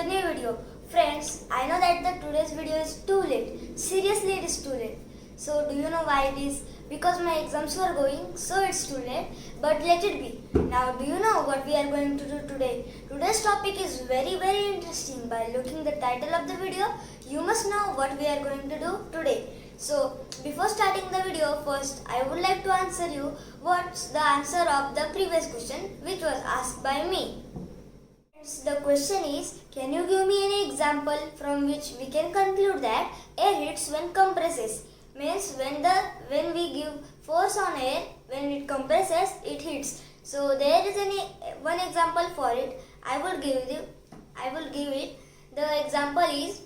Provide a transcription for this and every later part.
the new video. Friends, I know that the today's video is too late. Seriously, it is too late. So do you know why it is? Because my exams were going, so it's too late. But let it be. Now do you know what we are going to do today? Today's topic is very interesting. By looking the title of the video, you must know what we are going to do today. So before starting the video, first I would like to answer you what's the answer of the previous question which was asked by me. The question is, can you give me any example from which we can conclude that air hits when compresses? Means when we give force on air, when it compresses, it hits. So there is one example for it. I will give it. The example is,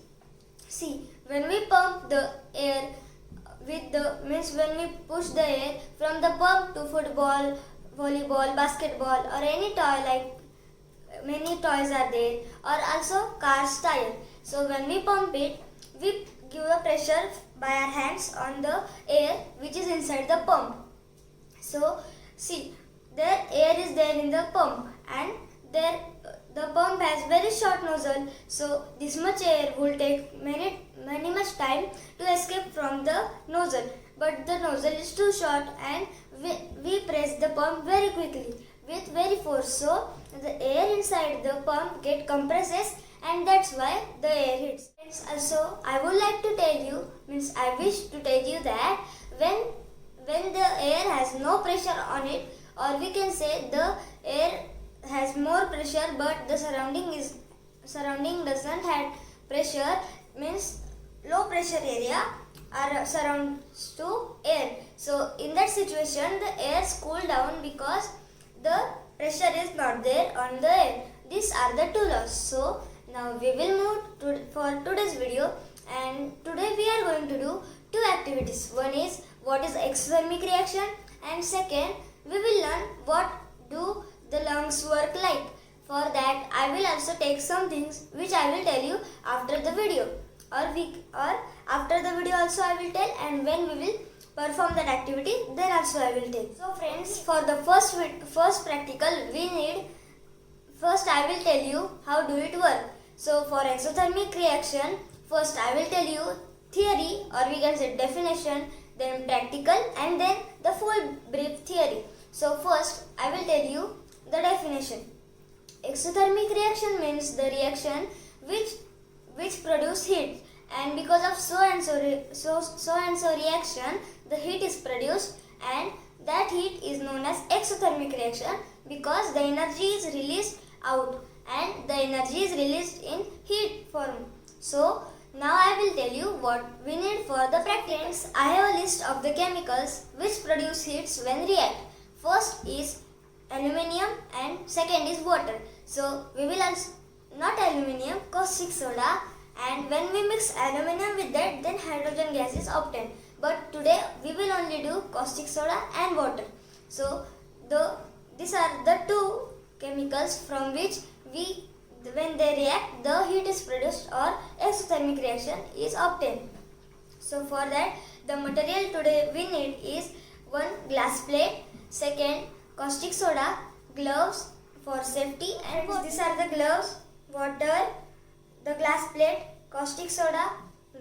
see, when we pump the air when we push the air from the pump to football, volleyball, basketball or any toy, like many toys are there, or also car's tire. So when we pump it, we give a pressure by our hands on the air which is inside the pump. So see, there air is there in the pump, and there the pump has very short nozzle, so this much air will take many much time to escape from the nozzle, but the nozzle is too short and we press the pump very quickly with very force, so the air inside the pump get compresses, and that's why the air hits. Also, I would like to tell you, I wish to tell you that when the air has no pressure on it, or we can say the air has more pressure but the surrounding doesn't have pressure, means low pressure area surrounds to air. So in that situation, the air cool down because the pressure is not there on the air. These are the two laws. So now we will move for today's video, and today we are going to do two activities. One is what is exothermic reaction, and second we will learn what do the lungs work like. For that I will also take some things which I will tell you after the video, or after the video also I will tell, and when we will perform that activity then also I will tell. So friends, for the first practical first I will tell you how do it work. So for exothermic reaction, first I will tell you theory, or we can say definition, then practical, and then the full brief theory. So first I will tell you the definition. Exothermic reaction means the reaction which produce heat, and because of so and so reaction the heat is produced, and that heat is known as exothermic reaction because the energy is released out and the energy is released in heat form. So now I will tell you what we need for the practice. I have a list of the chemicals which produce heats when react. First is aluminium and second is water. So we will also not aluminium, caustic soda, and when we mix aluminium with that, then hydrogen gas is obtained. But today we will only do caustic soda and water. So these are the two chemicals from which when they react, the heat is produced or exothermic reaction is obtained. So for that, the material today we need is one glass plate, second caustic soda, gloves for safety, and these are the gloves, water, the glass plate, caustic soda,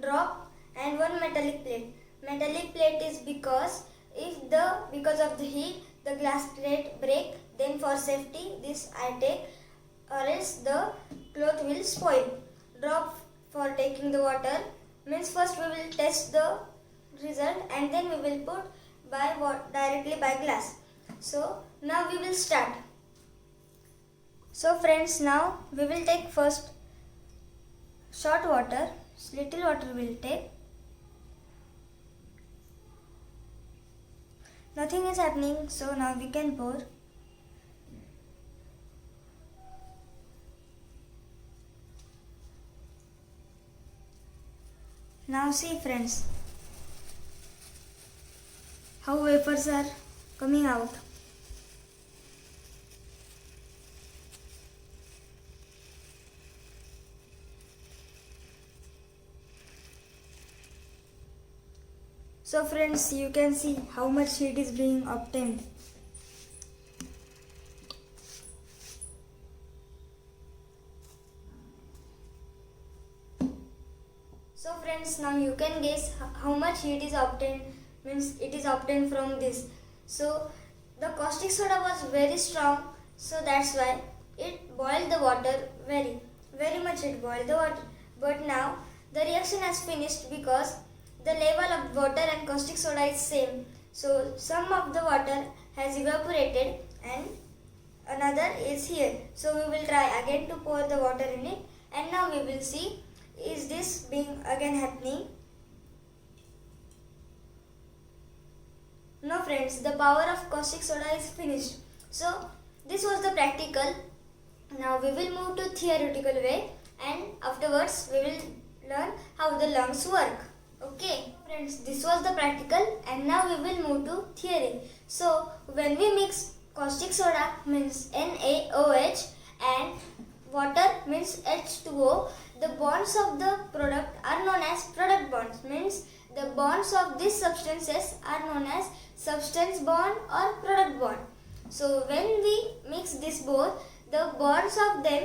drop, and one metallic plate. Metallic plate is because of the heat the glass plate break, then for safety this I take, or else the cloth will spoil. Drop for taking the water, means first we will test the result and then we will put directly by glass. So now we will start. So friends, now we will take first short water, little water we will take. Nothing is happening, so now we can pour. Now see friends, how vapors are coming out. So friends, you can see how much heat is being obtained. friends, now you can guess how much heat is obtained, means it is obtained from this. So the caustic soda was very strong, so that's why it boiled the water very much it boiled the water. But now the reaction has finished because the level of water and caustic soda is same. So some of the water has evaporated and another is here. So we will try again to pour the water in it, and now we will see is this being again happening. No friends, the power of caustic soda is finished. So this was the practical. Now we will move to theoretical way, and afterwards we will learn how the lungs work. Okay friends, this was the practical, and now we will move to theory. So when we mix caustic soda means NaOH and water means H2O, the bonds of the product are known as product bonds, means the bonds of these substances are known as substance bond or product bond. So when we mix this both, the bonds of them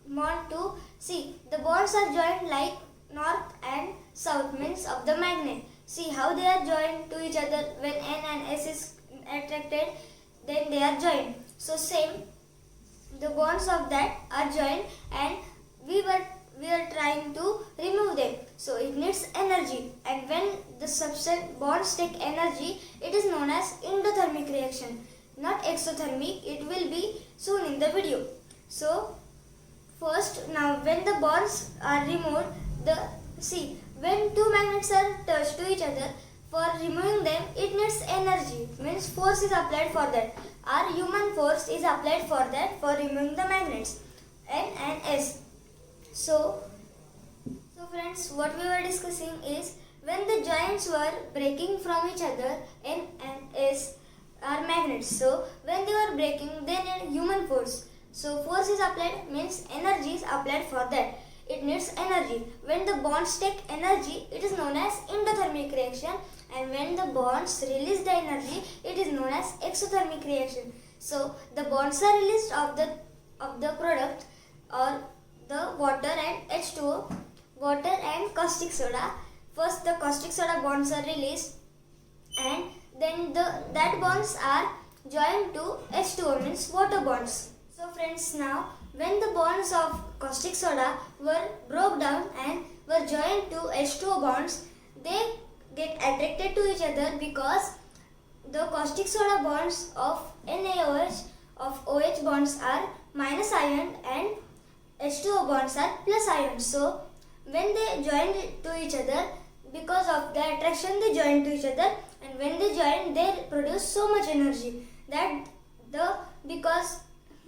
want to see the bonds are joined like north and south, means of the magnet. See how they are joined to each other. When N and S is attracted, then they are joined. So same, the bonds of that are joined, and we are trying to remove them. So it needs energy, and when the substance bonds take energy, it is known as endothermic reaction, not exothermic. It will be soon in the video. So first, now when the bonds are removed, when two magnets are touched to each other, for removing them it needs energy, means force is applied for that. Our human force is applied for that, for removing the magnets N and S. So friends, what we were discussing is when the joints were breaking from each other, N and S are magnets. So when they were breaking, they need human force. So force is applied, means energy is applied for that. It needs energy. When the bonds take energy, it is known as endothermic reaction, and when the bonds release the energy, it is known as exothermic reaction. So the bonds are released of the product or the water and H2O, water and caustic soda. First the caustic soda bonds are released, and then that bonds are joined to H2O, means water bonds. So friends, now when the bonds of caustic soda were broke down and were joined to H2O bonds, they get attracted to each other because the caustic soda bonds of NaOH of OH bonds are minus ion and H2O bonds are plus ion. So when they join to each other, because of the attraction they join to each other, and when they join they produce so much energy that because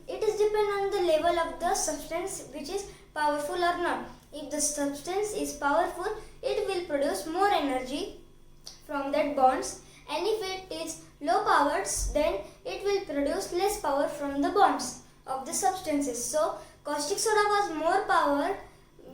it is depend on the level of the substance which is powerful or not. If the substance is powerful, it will produce more energy from that bonds, and if it is low powered, then it will produce less power from the bonds of the substances. So caustic soda was more power,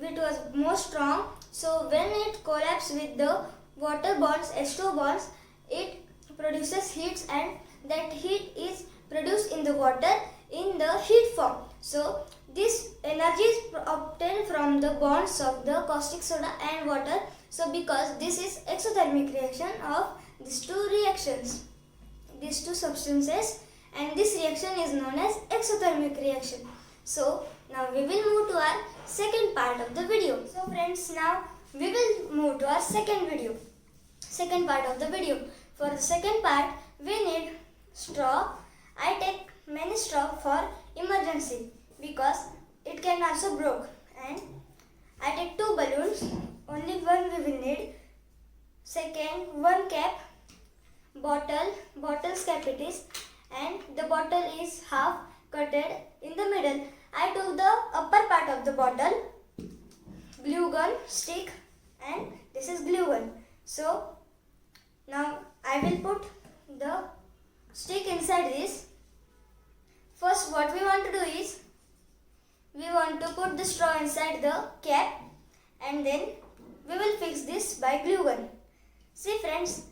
it was more strong. So when it collapses with the water bonds, H2O bonds, it produces heat, and that heat is produced in the water in the heat form. So this energy is obtained from the bonds of the caustic soda and water. So because this is exothermic reaction of these two reactions, these two substances, and this reaction is known as exothermic reaction. So now we will move to our second part of the video. So friends, now we will move to our second part of the video. For the second part, we need straw. I take many straw for emergency because it can also broke, and I take 2 balloons, only one we will need. Second, 1 cap, bottle's cap it is, and the bottle is half cutted in the middle. I took the upper part of the bottle, glue gun stick, and this is glue gun. So now I will put the stick inside this. First what we want to do is, we want to put the straw inside the cap, and then we will fix this by glue gun. See friends,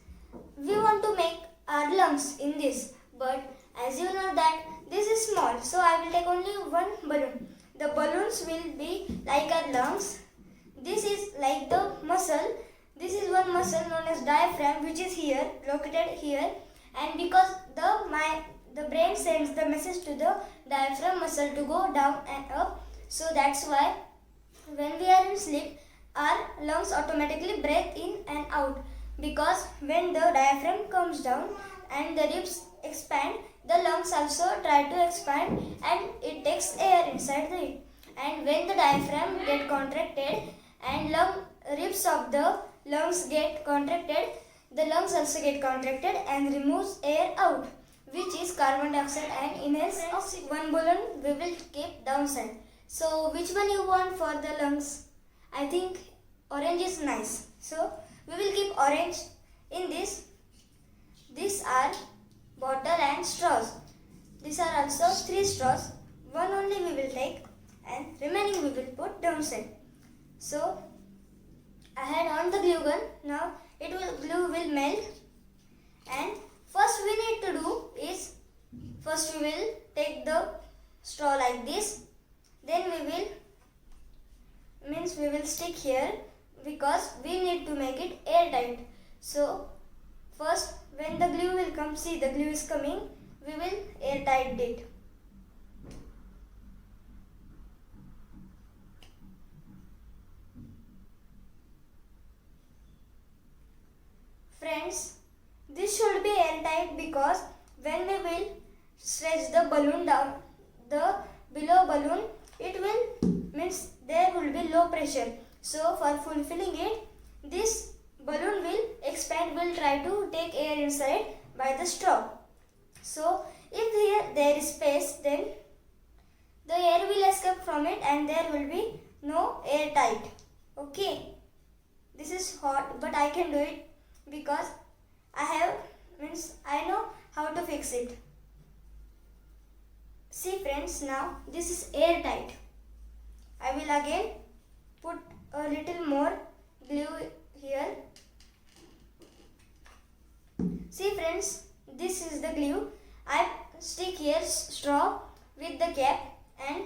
we want to make our lungs in this, but as you know that this is small, so I will take only 1 balloon. The balloons will be like our lungs. this is like the muscle. This is one muscle known as diaphragm, which is here, located here, and because the brain sends the message to the diaphragm muscle to go down and up, so that's why when we are in sleep, our lungs automatically breathe in and out, because when the diaphragm comes down and the ribs expand, the lungs also try to expand and it takes air inside it. And when the diaphragm get contracted and ribs of the lungs get contracted, the lungs also get contracted and removes air out, which is carbon dioxide, and inhales oxygen. One balloon we will keep downside. So which one you want for the lungs? I think orange is nice. So we will keep orange in this. These are bottle and straws. These are also 3 straws. One only we will take and remaining we will put downside. So I had on the glue gun. Now glue will melt, and first we need to do is, first we will take the straw like this, then we will stick here, because we need to make it airtight. So first when the glue will come, see the glue is coming, we will airtight it. Friends, this should be airtight, because when we will stretch the balloon down, the below balloon, it will means there will be low pressure. So for fulfilling it, this balloon will expand, will try to take air inside by the straw. So if here there is space, then the air will escape from it and there will be no air tight. Okay, this is hot, but I can do it because I know how to fix it. See friends, now this is airtight. I will again put a little more glue here. See friends, this is the glue. I stick here straw with the cap. And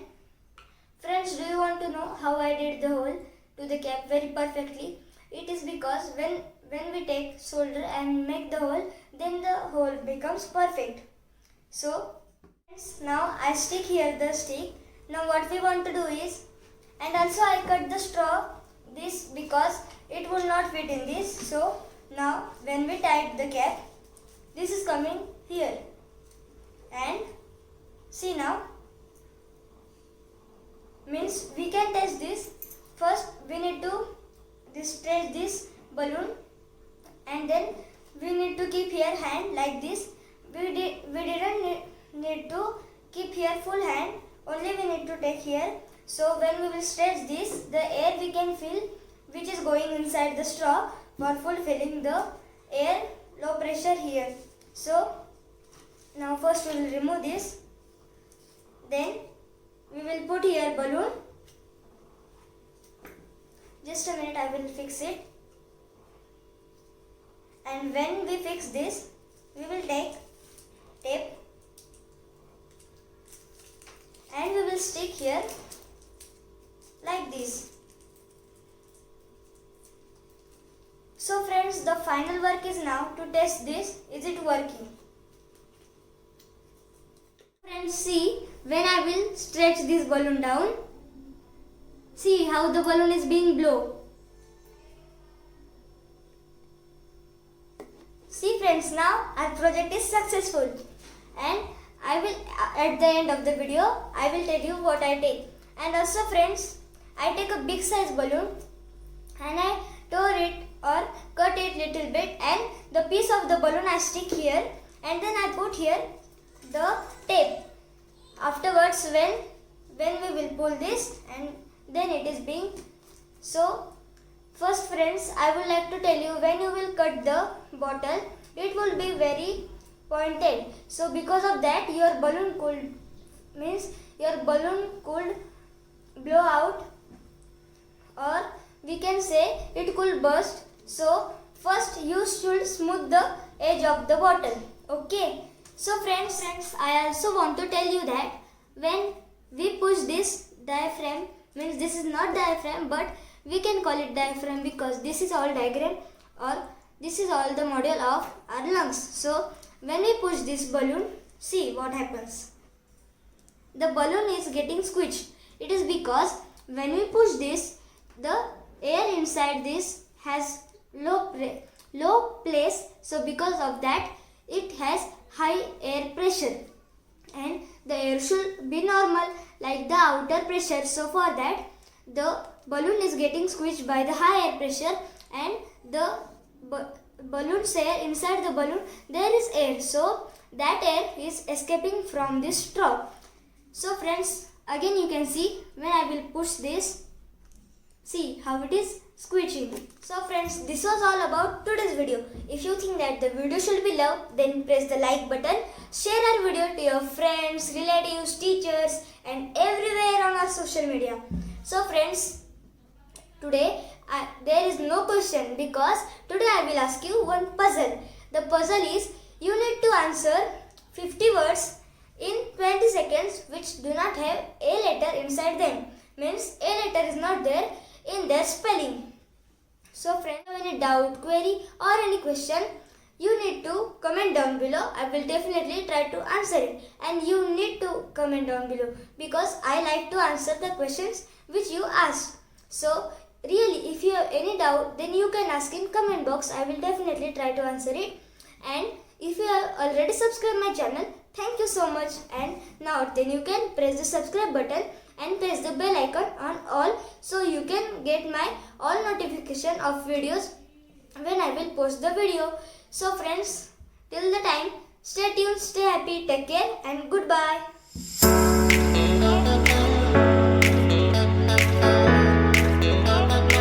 friends, do you want to know how I did the hole to the cap very perfectly? It is because when we take solder and make the hole, then the hole becomes perfect. So friends, now I stick here the stick. Now what we want to do is, and also I cut the straw this because it will not fit in this. So now when we tied the cap, this is coming here, and see now, means we can test this. First we need to stretch this balloon, and then we need to keep here hand like this. We didn't need to keep here full hand, only we need to take here. So when we will stretch this, the air we can feel which is going inside the straw for fulfilling the air low pressure here. So now first we will remove this, then we will put here balloon. Just a minute, I will fix it. And when we fix this, we will take tape and we will stick here like this. So friends, the final work is now to test this. Is it working? Friends, see, when I will stretch this balloon down, see how the balloon is being blown. See friends, now our project is successful, and I will at the end of the video I will tell you what I take. And also friends, I take a big size balloon and I tore it or cut it little bit, and the piece of the balloon I stick here, and then I put here the tape. Afterwards when we will pull this, and then it is being so. First friends, I would like to tell you, when you will cut the bottle, it will be very pointed. So because of that, your balloon could blow out, or we can say it could burst. So first you should smooth the edge of the bottle. Okay. So friends, I also want to tell you that when we push this diaphragm, means this is not diaphragm, but we can call it diaphragm because this is all diagram or this is all the module of our lungs. So when we push this balloon, see what happens. The balloon is getting squished. It is because when we push this, the air inside this has low place. So because of that, it has high air pressure, and the air should be normal like the outer pressure. So for that, the balloon is getting squished by the high air pressure, and the balloon's air, inside the balloon there is air, so that air is escaping from this straw. So friends, again you can see when I will push this, see how it is squishing. So friends, this was all about today's video. If you think that the video should be loved, then press the like button, share our video to your friends, relatives, teachers and everywhere on our social media. So friends, today there is no question because today I will ask you one puzzle. The puzzle is you need to answer 50 words in 20 seconds which do not have a letter inside them. Means a letter is not there in their spelling. So friends, if you have any doubt, query or any question, you need to comment down below. I will definitely try to answer it, and you need to comment down below because I like to answer the questions which you asked. So really, if you have any doubt, then you can ask in comment box. I will definitely try to answer it. And if you have already subscribed my channel, thank you so much. And now then you can press the subscribe button and press the bell icon on all, so you can get my all notification of videos when I will post the video. So friends, till the time, stay tuned, stay happy, take care and goodbye.